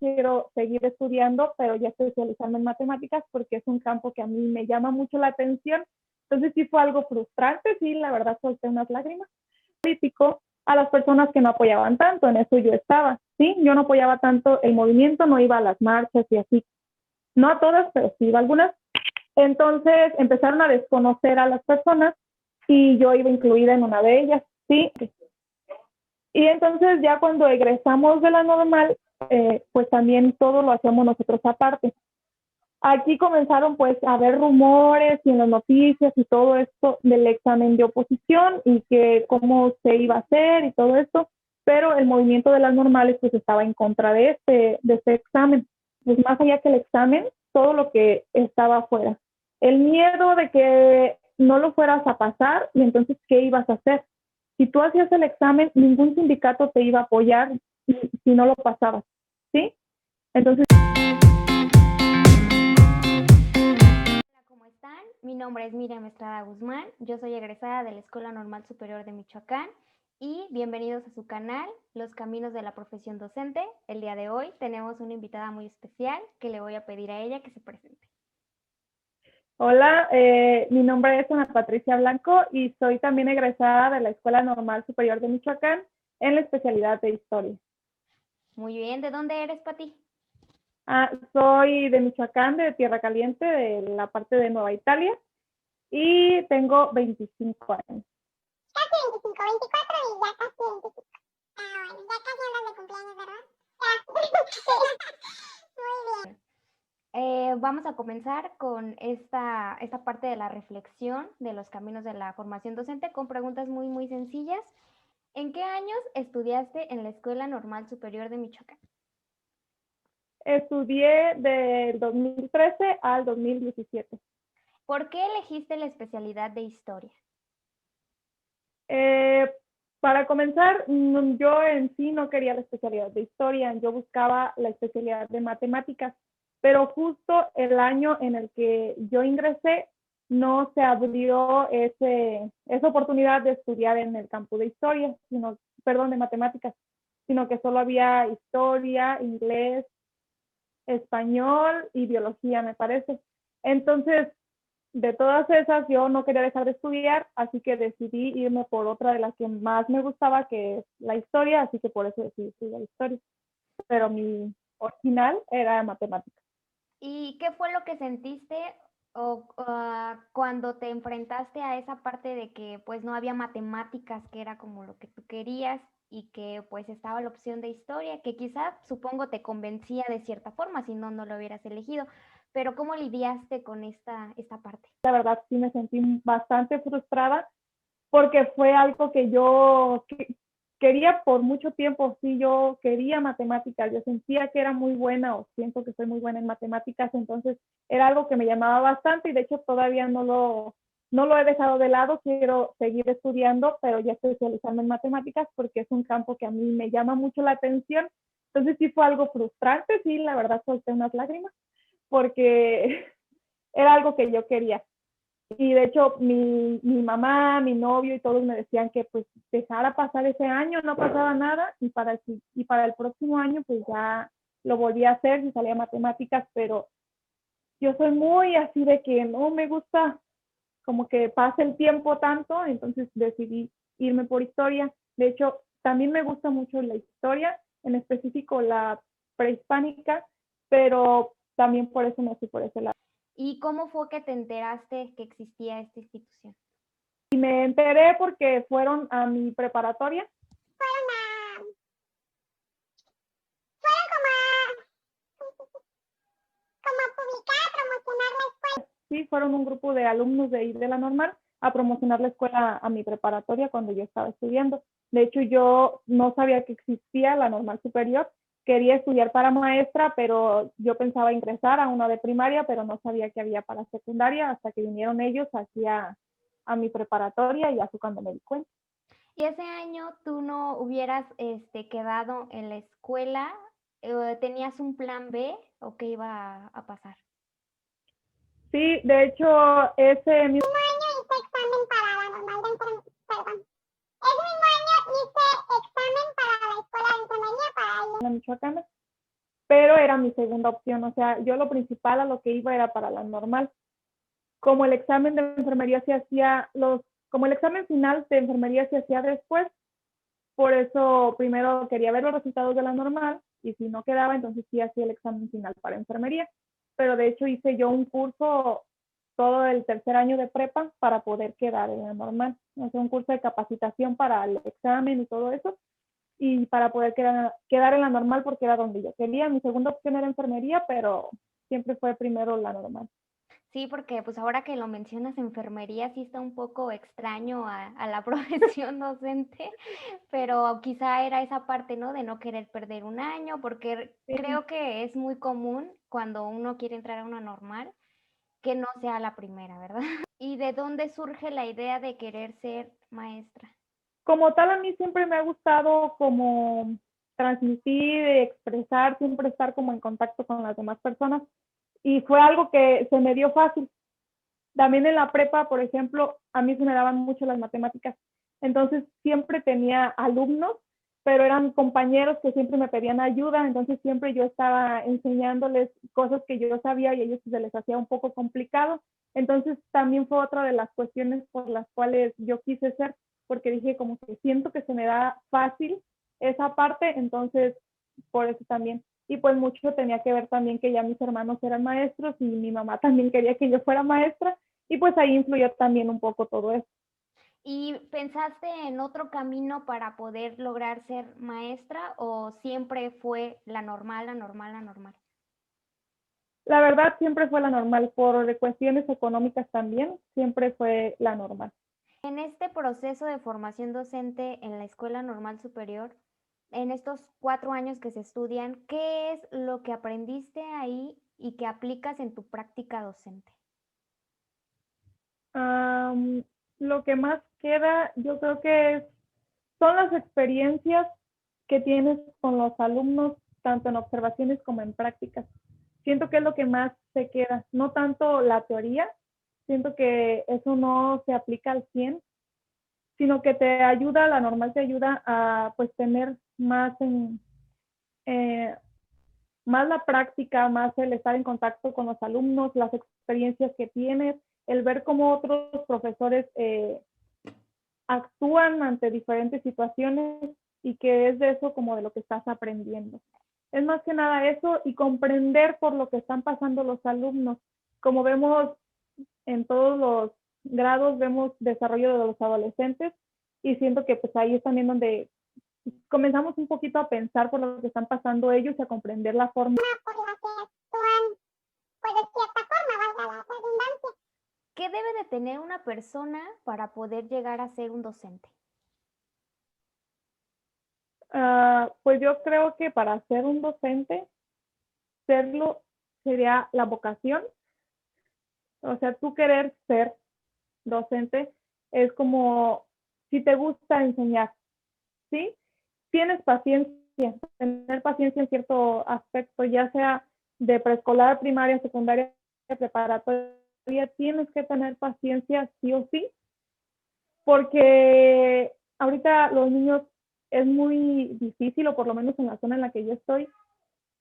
quiero seguir estudiando, pero ya especializarme en matemáticas porque es un campo que a mí me llama mucho la atención. Entonces sí fue algo frustrante, sí, la verdad solté unas lágrimas. Político a las personas que no apoyaban tanto, en eso yo estaba, ¿sí? Yo no apoyaba tanto el movimiento, no iba a las marchas y así. No a todas, pero sí iba a algunas. Entonces empezaron a desconocer a las personas y yo iba incluida en una de ellas, ¿sí? Y entonces ya cuando egresamos de la normal, pues también todo lo hacíamos nosotros aparte. Aquí comenzaron pues a haber rumores y en las noticias y todo esto del examen de oposición y que cómo se iba a hacer y todo esto, pero el movimiento de las normales pues estaba en contra de este examen. Pues más allá que el examen, todo lo que estaba afuera. El miedo de que no lo fueras a pasar y entonces, ¿qué ibas a hacer? Si tú hacías el examen, ningún sindicato te iba a apoyar si no lo pasabas, ¿sí? Entonces... Hola, ¿cómo están? Mi nombre es Miriam Estrada Guzmán, yo soy egresada de la Escuela Normal Superior de Michoacán y bienvenidos a su canal, Los Caminos de la Profesión Docente. El día de hoy tenemos una invitada muy especial que le voy a pedir a ella que se presente. Hola, mi nombre es Ana Patricia Blanco y soy también egresada de la Escuela Normal Superior de Michoacán en la especialidad de Historia. Muy bien, ¿de dónde eres, Pati? Soy de Michoacán, de Tierra Caliente, de la parte de Nueva Italia, y tengo 25 años. Casi 25, 24 y ya casi 25. Bueno, ya casi andas de cumpleaños, ¿verdad? Muy bien. Vamos a comenzar con esta parte de la reflexión de los caminos de la formación docente con preguntas muy sencillas. ¿En qué años estudiaste en la Escuela Normal Superior de Michoacán? Estudié del 2013 al 2017. ¿Por qué elegiste la especialidad de Historia? Para comenzar, yo en sí no quería la especialidad de Historia, yo buscaba la especialidad de Matemáticas, pero justo el año en el que yo ingresé no se abrió esa oportunidad de estudiar en el campo de Historia, de Matemáticas, sino que solo había Historia, Inglés, Español y Biología, me parece. Entonces, de todas esas, yo no quería dejar de estudiar, así que decidí irme por otra de las que más me gustaba, que es la historia, así que por eso decidí estudiar historia. Pero mi original era matemática. ¿Y qué fue lo que sentiste cuando te enfrentaste a esa parte de que pues no había matemáticas, que era como lo que tú querías y que pues estaba la opción de historia, que quizás supongo te convencía de cierta forma, si no, no lo hubieras elegido? Pero ¿cómo lidiaste con esta parte? La verdad sí me sentí bastante frustrada porque fue algo que yo quería por mucho tiempo. Sí, yo quería matemáticas, yo sentía que era muy buena o siento que soy muy buena en matemáticas, entonces era algo que me llamaba bastante y de hecho todavía no lo he dejado de lado, quiero seguir estudiando, pero ya especializarme en matemáticas porque es un campo que a mí me llama mucho la atención. Entonces sí fue algo frustrante, sí, la verdad solté unas lágrimas porque era algo que yo quería. Y de hecho mi mamá, mi novio y todos me decían que pues dejara pasar ese año, no pasaba nada y para el próximo año pues ya lo volví a hacer y salía matemáticas, pero yo soy muy así de que no me gusta como que pase el tiempo tanto, entonces decidí irme por historia. De hecho, también me gusta mucho la historia, en específico la prehispánica, pero también por eso me fui por ese lado. ¿Y cómo fue que te enteraste que existía esta institución? Y me enteré porque fueron a mi preparatoria. Fueron como a publicar, a promocionar la escuela. Sí, fueron un grupo de alumnos de ahí de la normal a promocionar la escuela a mi preparatoria cuando yo estaba estudiando. De hecho, yo no sabía que existía la normal superior. Quería estudiar para maestra, pero yo pensaba ingresar a una de primaria, pero no sabía que había para secundaria hasta que vinieron ellos aquí a mi preparatoria y así cuando me di cuenta. ¿Y ese año tú no hubieras quedado en la escuela? ¿Tenías un plan B o qué iba a pasar? Sí, de hecho, ese mismo Año hice examen para la normal de enfermería, perdón. Ese mismo año hice examen para la escuela de enfermería para ir. en Michoacán, pero era mi segunda opción, o sea, yo lo principal a lo que iba era para la normal. Como el examen de enfermería se hacía, como el examen final de enfermería se hacía después, por eso primero quería ver los resultados de la normal y si no quedaba, entonces sí hacía el examen final para enfermería. Pero de hecho hice yo un curso todo el tercer año de prepa para poder quedar en la normal. O sea, un curso de capacitación para el examen y todo eso y para poder quedar en la normal porque era donde yo quería. Mi segunda opción era enfermería, pero siempre fue primero la normal. Sí, porque pues ahora que lo mencionas, enfermería sí está un poco extraño a la profesión docente, pero quizá era esa parte, ¿no? De no querer perder un año, porque Sí. creo que es muy común cuando uno quiere entrar a una normal que no sea la primera, ¿verdad? ¿Y de dónde surge la idea de querer ser maestra? Como tal, a mí siempre me ha gustado como transmitir, expresar, siempre estar como en contacto con las demás personas y fue algo que se me dio fácil. También en la prepa, por ejemplo, a mí se me daban mucho las matemáticas. Entonces siempre tenía alumnos, pero eran compañeros que siempre me pedían ayuda, entonces siempre yo estaba enseñándoles cosas que yo sabía y a ellos se les hacía un poco complicado. Entonces también fue otra de las cuestiones por las cuales yo quise ser, porque dije como que siento que se me da fácil esa parte, entonces por eso también. Y pues mucho tenía que ver también que ya mis hermanos eran maestros y mi mamá también quería que yo fuera maestra y pues ahí influyó también un poco todo eso. ¿Y pensaste en otro camino para poder lograr ser maestra o siempre fue la normal, la normal, la normal? La verdad siempre fue la normal, por cuestiones económicas también, siempre fue la normal. En este proceso de formación docente en la Escuela Normal Superior, en estos 4 años que se estudian, ¿qué es lo que aprendiste ahí y que aplicas en tu práctica docente? Lo que más queda, yo creo que son las experiencias que tienes con los alumnos, tanto en observaciones como en prácticas. Siento que es lo que más se queda, no tanto la teoría, siento que eso no se aplica al 100, sino que te ayuda, la normal te ayuda a pues tener eh, más la práctica, más el estar en contacto con los alumnos, las experiencias que tienes, el ver cómo otros profesores actúan ante diferentes situaciones y que es de eso como de lo que estás aprendiendo. Es más que nada eso y comprender por lo que están pasando los alumnos. Como vemos en todos los grados, vemos desarrollo de los adolescentes y siento que pues ahí es también donde comenzamos un poquito a pensar por lo que están pasando ellos y a comprender la forma por la que actúan, pues de cierta forma, valga la redundancia. ¿Qué debe de tener una persona para poder llegar a ser un docente? Pues yo creo que para ser un docente, serlo sería la vocación. O sea, tú querer ser docente es como si te gusta enseñar, ¿sí? Tienes paciencia, tener paciencia en cierto aspecto, ya sea de preescolar, primaria, secundaria, preparatoria, tienes que tener paciencia sí o sí, porque ahorita los niños es muy difícil, o por lo menos en la zona en la que yo estoy,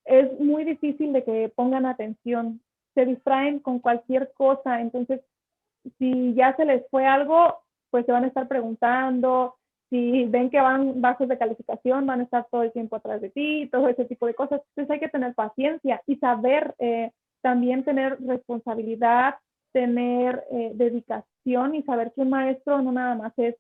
es muy difícil de que pongan atención, se distraen con cualquier cosa, entonces si ya se les fue algo, pues se van a estar preguntando, si ven que van bajos de calificación, van a estar todo el tiempo atrás de ti, todo ese tipo de cosas. Entonces hay que tener paciencia y saber también tener responsabilidad, tener dedicación y saber que un maestro no nada más es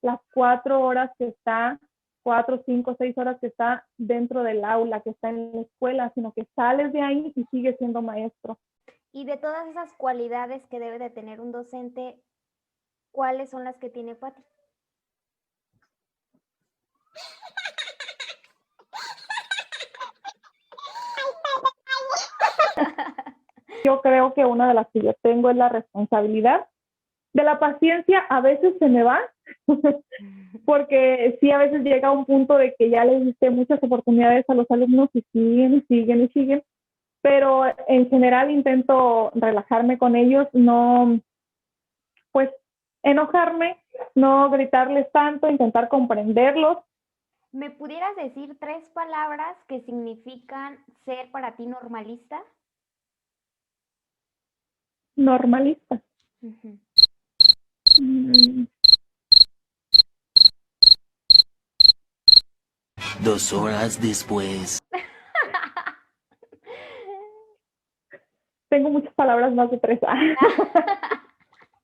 las 4 horas que está, 4, 5, 6 horas que está dentro del aula, que está en la escuela, sino que sales de ahí y sigues siendo maestro. Y de todas esas cualidades que debe de tener un docente, ¿cuáles son las que tiene Pati? Yo creo que una de las que yo tengo es la responsabilidad. De la paciencia a veces se me va, porque sí a veces llega un punto de que ya les diste muchas oportunidades a los alumnos y siguen y siguen y siguen, pero en general intento relajarme con ellos, no pues enojarme, no gritarles tanto, intentar comprenderlos ¿Me pudieras decir 3 palabras que significan ser para ti normalista? Normalista. Ujú. Mm, 2 horas después. Tengo muchas palabras más de 3.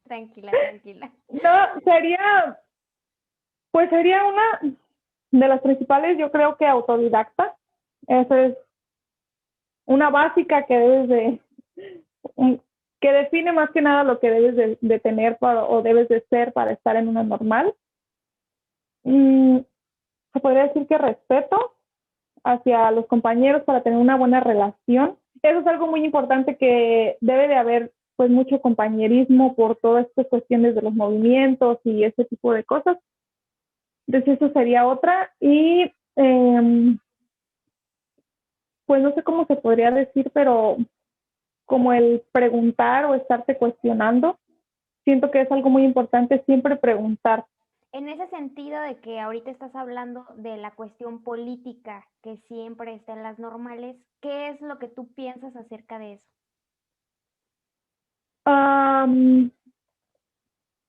Tranquila, tranquila. No, sería una de las principales, yo creo que autodidacta. Esa es una básica que que define más que nada lo que debes de tener o debes de ser para estar en una normal. Se podría decir que respeto hacia los compañeros para tener una buena relación. Eso es algo muy importante, que debe de haber pues mucho compañerismo por todas estas cuestiones de los movimientos y ese tipo de cosas. Entonces eso sería otra. Y pues no sé cómo se podría decir, pero como el preguntar o estarte cuestionando, siento que es algo muy importante siempre preguntar. En ese sentido de que ahorita estás hablando de la cuestión política que siempre está en las normales, ¿qué es lo que tú piensas acerca de eso?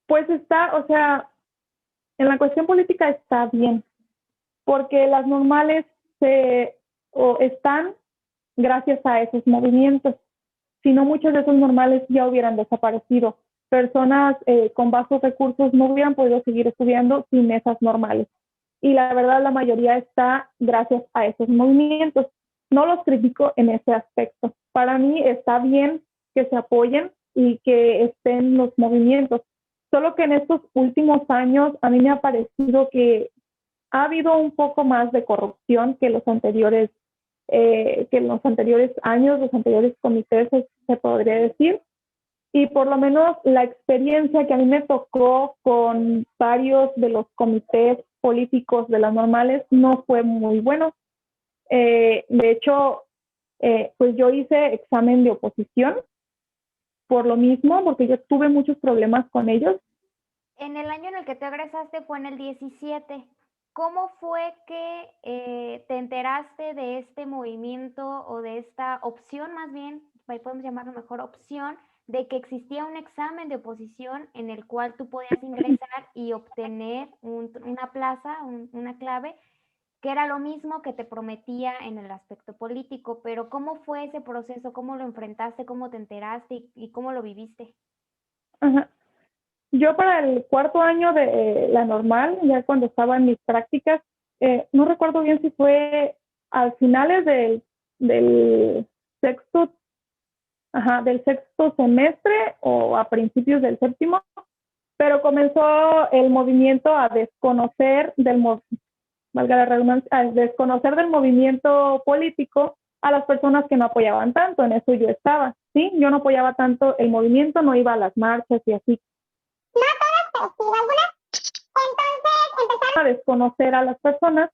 Pues está, o sea, en la cuestión política está bien, porque las normales están gracias a esos movimientos. Si no, muchos de esos normales ya hubieran desaparecido. Personas con bajos recursos no hubieran podido seguir estudiando sin esas normales. Y la verdad, la mayoría está gracias a esos movimientos. No los critico en ese aspecto. Para mí está bien que se apoyen y que estén los movimientos. Solo que en estos últimos años a mí me ha parecido que ha habido un poco más de corrupción que en los anteriores años, los anteriores comités, se podría decir. Y por lo menos la experiencia que a mí me tocó con varios de los comités políticos de las normales no fue muy bueno. De hecho, pues yo hice examen de oposición por lo mismo, porque yo tuve muchos problemas con ellos. En el año en el que te egresaste fue en el 17. ¿Cómo fue que te enteraste de este movimiento o de esta opción, más bien, ahí podemos llamarlo mejor opción, de que existía un examen de oposición en el cual tú podías ingresar y obtener una plaza, una clave, que era lo mismo que te prometía en el aspecto político? Pero ¿cómo fue ese proceso? ¿Cómo lo enfrentaste? ¿Cómo te enteraste y cómo lo viviste? Ajá. Yo para el cuarto año de la normal, ya cuando estaba en mis prácticas, no recuerdo bien si fue a finales del sexto, del sexto semestre o a principios del séptimo, pero comenzó el movimiento a desconocer valga la redundancia, a desconocer del movimiento político a las personas que no apoyaban tanto. En eso yo estaba, ¿sí? Yo no apoyaba tanto el movimiento, no iba a las marchas y así. No todas, pero sí algunas. Entonces empezaron A desconocer a las personas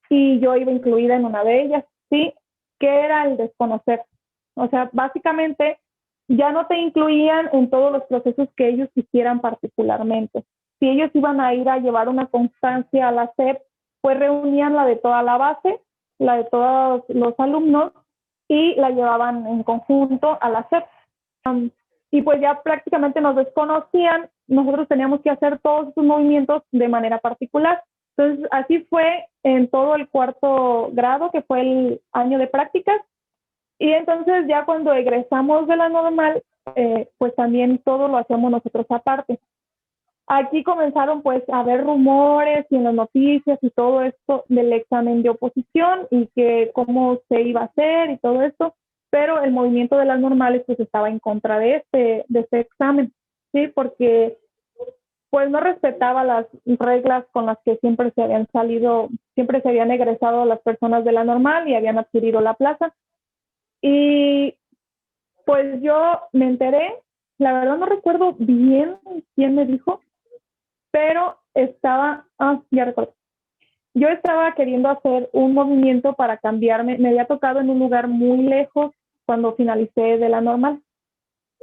y yo iba incluida en una de ellas, ¿sí? ¿Qué era el desconocer? O sea, básicamente ya no te incluían en todos los procesos que ellos quisieran particularmente. Si ellos iban a ir a llevar una constancia a la SEP, pues reunían la de toda la base, la de todos los alumnos y la llevaban en conjunto a la SEP. Y pues ya prácticamente nos desconocían, nosotros teníamos que hacer todos esos movimientos de manera particular. Entonces, así fue en todo el cuarto grado, que fue el año de prácticas. Y entonces ya cuando egresamos de la normal, pues también todo lo hacemos nosotros aparte. Aquí comenzaron pues a haber rumores y en las noticias y todo esto del examen de oposición y que cómo se iba a hacer y todo esto, pero el movimiento de las normales pues estaba en contra de este examen, ¿sí? Porque pues no respetaba las reglas con las que siempre se habían egresado las personas de la normal y habían adquirido la plaza. Y pues yo me enteré, la verdad no recuerdo bien quién me dijo, pero ya recuerdo. Yo estaba queriendo hacer un movimiento para cambiarme, me había tocado en un lugar muy lejos cuando finalicé de la normal.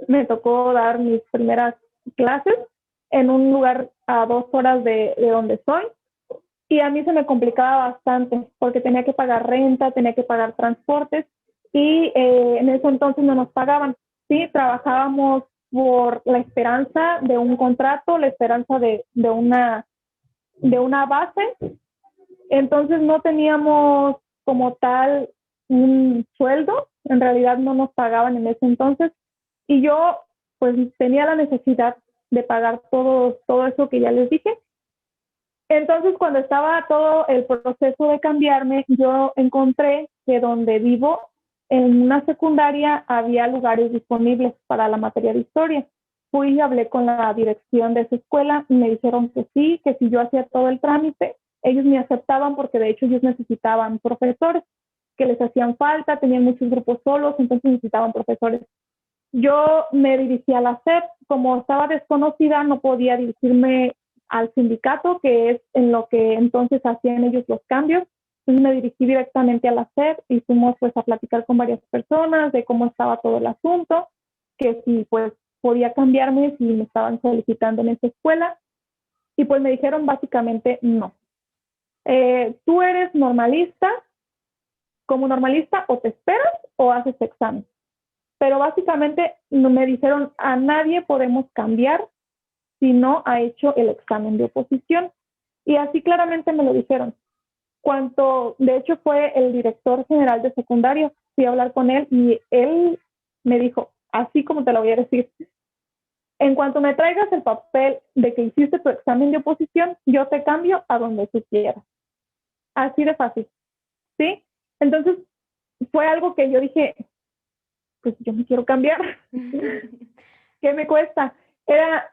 Me tocó dar mis primeras clases en un lugar a 2 horas de donde soy. y a mí se me complicaba bastante porque tenía que pagar renta, tenía que pagar transportes y en ese entonces no nos pagaban. Sí, trabajábamos por la esperanza de un contrato, la esperanza de una base, entonces no teníamos como tal un sueldo, en realidad no nos pagaban en ese entonces y yo pues tenía la necesidad de pagar todo eso que ya les dije. Entonces, cuando estaba todo el proceso de cambiarme, yo encontré que donde vivo, en una secundaria, había lugares disponibles para la materia de historia. Fui y hablé con la dirección de esa escuela y me dijeron que sí, que si yo hacía todo el trámite, ellos me aceptaban porque de hecho ellos necesitaban profesores, que les hacían falta, tenían muchos grupos solos, entonces necesitaban profesores. Yo me dirigí a la SEP, como estaba desconocida, no podía dirigirme al sindicato, que es en lo que entonces hacían ellos los cambios. Entonces me dirigí directamente a la SEP y fuimos pues a platicar con varias personas de cómo estaba todo el asunto, que si pues podía cambiarme, si me estaban solicitando en esa escuela. Y pues me dijeron básicamente no. Tú eres normalista, como normalista o te esperas o haces examen. Pero básicamente no me dijeron a nadie podemos cambiar si no ha hecho el examen de oposición. Y así claramente me lo dijeron. De hecho fue el director general de secundario, fui a hablar con él y él me dijo, así como te lo voy a decir, en cuanto me traigas el papel de que hiciste tu examen de oposición, yo te cambio a donde tú quieras. Así de fácil, ¿sí? Entonces fue algo que yo dije, pues yo me quiero cambiar. ¿Qué me cuesta?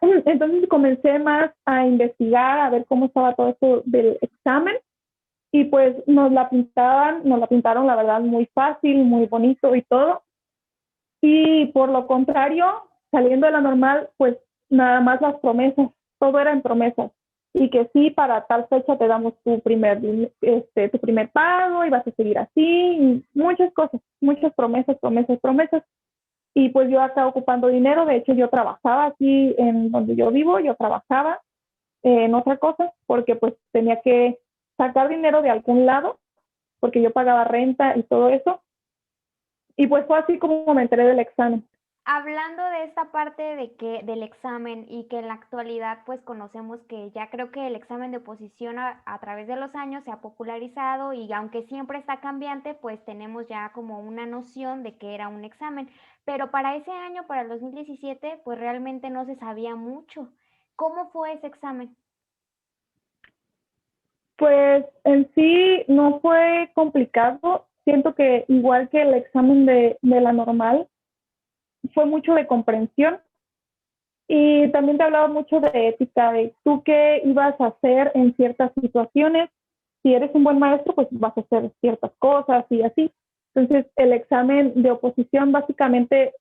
Entonces comencé más a investigar, a ver cómo estaba todo esto del examen y pues nos la pintaron la verdad muy fácil, muy bonito y todo. Y por lo contrario, saliendo de la normal, pues nada más las promesas, todo era en promesas. Y que sí, para tal fecha te damos tu primer pago y vas a seguir así, y muchas cosas, muchas promesas, promesas, promesas. Y pues yo acá ocupando dinero, de hecho yo trabajaba aquí en donde yo vivo, yo trabajaba en otra cosa porque pues tenía que sacar dinero de algún lado porque yo pagaba renta y todo eso. Y pues fue así como me enteré del examen. Hablando de esta parte del examen y que en la actualidad pues conocemos que ya creo que el examen de oposición a través de los años se ha popularizado y aunque siempre está cambiante, pues tenemos ya como una noción de que era un examen. Pero para ese año, para el 2017, pues realmente no se sabía mucho. ¿Cómo fue ese examen? Pues en sí no fue complicado, siento que igual que el examen de la normal, fue mucho de comprensión. Y también te hablaba mucho de ética, de tú qué ibas a hacer en ciertas situaciones. Si eres un buen maestro, pues vas a hacer ciertas cosas y así. Entonces, el examen de oposición básicamente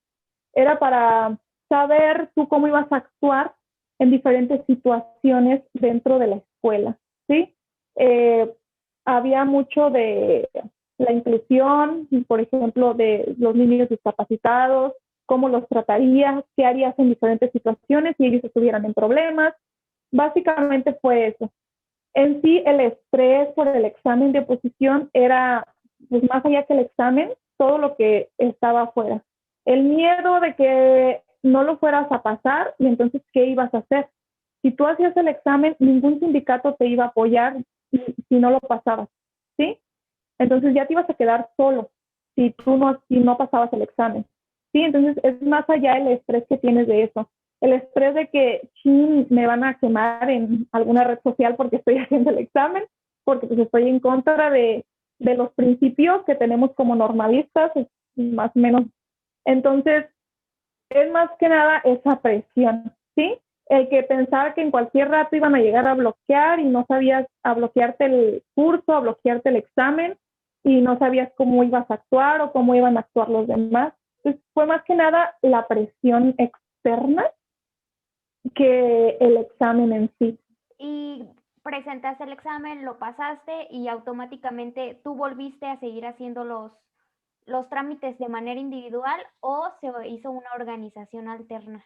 era para saber tú cómo ibas a actuar en diferentes situaciones dentro de la escuela, ¿sí? Eh, Había mucho de la inclusión, por ejemplo, de los niños discapacitados, cómo los tratarías, qué harías en diferentes situaciones si ellos estuvieran en problemas. Básicamente fue eso. En sí, el estrés por el examen de oposición era, pues más allá que el examen, todo lo que estaba afuera. El miedo de que no lo fueras a pasar y entonces, ¿qué ibas a hacer? Si tú hacías el examen, ningún sindicato te iba a apoyar si no lo pasabas, ¿sí? Entonces ya te ibas a quedar solo si no pasabas el examen. Sí, entonces es más allá el estrés que tienes de eso. El estrés de que me van a quemar en alguna red social porque estoy haciendo el examen, porque pues estoy en contra de los principios que tenemos como normalistas, más o menos. Entonces, es más que nada esa presión, ¿sí? El que pensaba que en cualquier rato iban a llegar a bloquear y no sabías a bloquearte el curso, a bloquearte el examen y no sabías cómo ibas a actuar o cómo iban a actuar los demás. Entonces, fue más que nada la presión externa que el examen en sí. Y presentaste el examen, lo pasaste y automáticamente tú volviste a seguir haciendo los trámites de manera individual o se hizo una organización alterna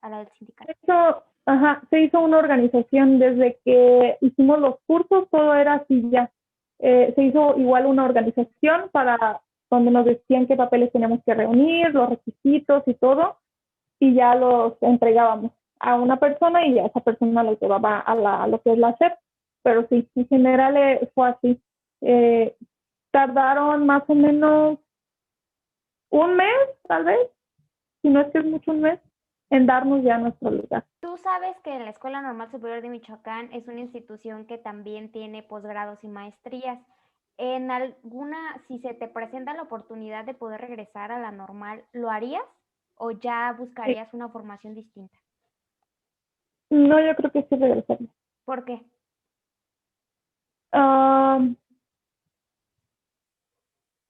a la del sindicato. Ajá, se hizo una organización desde que hicimos los cursos, todo era así ya. Se hizo igual una organización para donde nos decían qué papeles teníamos que reunir, los requisitos y todo, y ya los entregábamos a una persona y ya esa persona los llevaba a lo que es la SEP. Pero sí, en general fue así. Eh, Tardaron más o menos un mes, tal vez, si no es que es mucho un mes, en darnos ya nuestro lugar. Tú sabes que la Escuela Normal Superior de Michoacán es una institución que también tiene posgrados y maestrías. En alguna, si se te presenta la oportunidad de poder regresar a la normal, ¿lo harías o ya Eh, buscarías una formación distinta? no, yo creo que sí regresaría. ¿Por qué? Um,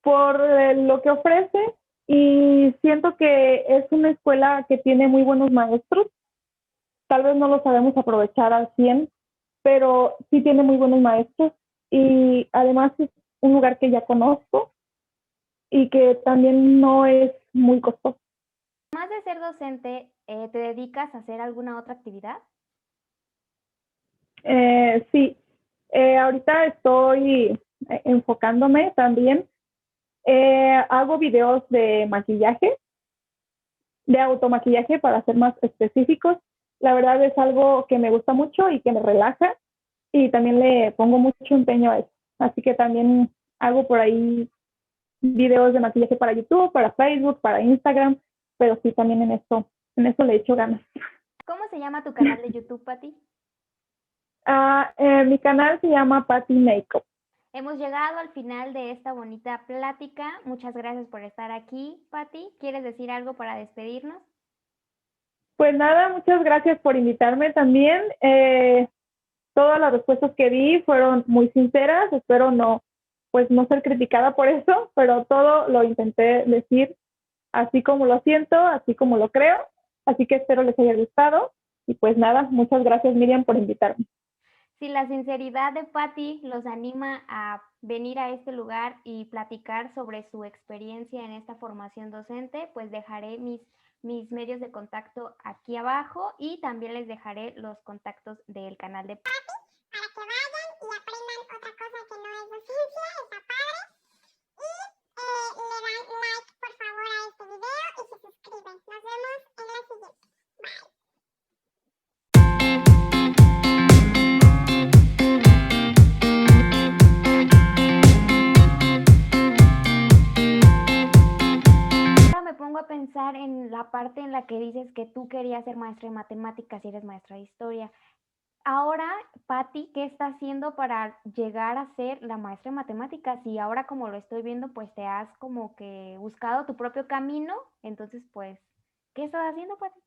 por lo que ofrece y siento que es una escuela que tiene muy buenos maestros. Tal vez no lo sabemos aprovechar al 100, pero sí tiene muy buenos maestros y además es un lugar que ya conozco y que también no es muy costoso. Además de ser docente, ¿te dedicas a hacer alguna otra actividad? Sí, ahorita estoy enfocándome también. Hago videos de maquillaje, de automaquillaje para ser más específicos. La verdad es algo que me gusta mucho y que me relaja y también le pongo mucho empeño a eso. Así que también hago por ahí videos de maquillaje para YouTube, para Facebook, para Instagram, pero sí también en eso le echo ganas. ¿Cómo se llama tu canal de YouTube, Pati? Mi canal se llama Patty Makeup. Hemos llegado al final de esta bonita plática. Muchas gracias por estar aquí, Pati. ¿Quieres decir algo para despedirnos? Pues nada, muchas gracias por invitarme también. Todas las respuestas que di fueron muy sinceras. Espero pues no ser criticada por eso, pero todo lo intenté decir así como lo siento, así como lo creo. Así que espero les haya gustado. Y pues nada, muchas gracias Miriam por invitarme. Si la sinceridad de Pati los anima a venir a este lugar y platicar sobre su experiencia en esta formación docente, pues dejaré mis medios de contacto aquí abajo y también les dejaré los contactos del canal de Pati. Para que vayan y aprendan otra cosa que no es docencia, está padre. Y le dan like por favor a este video y se suscriben. Nos vemos en la siguiente. Bye. Ahora me pongo a pensar en la parte en la que dices que tú querías ser maestra de matemáticas y eres maestra de historia. Ahora, Pati, ¿qué está haciendo para llegar a ser la maestra de matemáticas? Y ahora, como lo estoy viendo, pues te has como que buscado tu propio camino. Entonces, pues, ¿qué estás haciendo, Pati?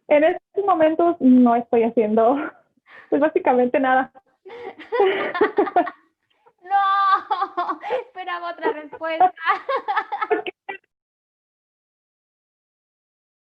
En estos momentos no estoy haciendo, pues básicamente nada. No, esperaba otra respuesta.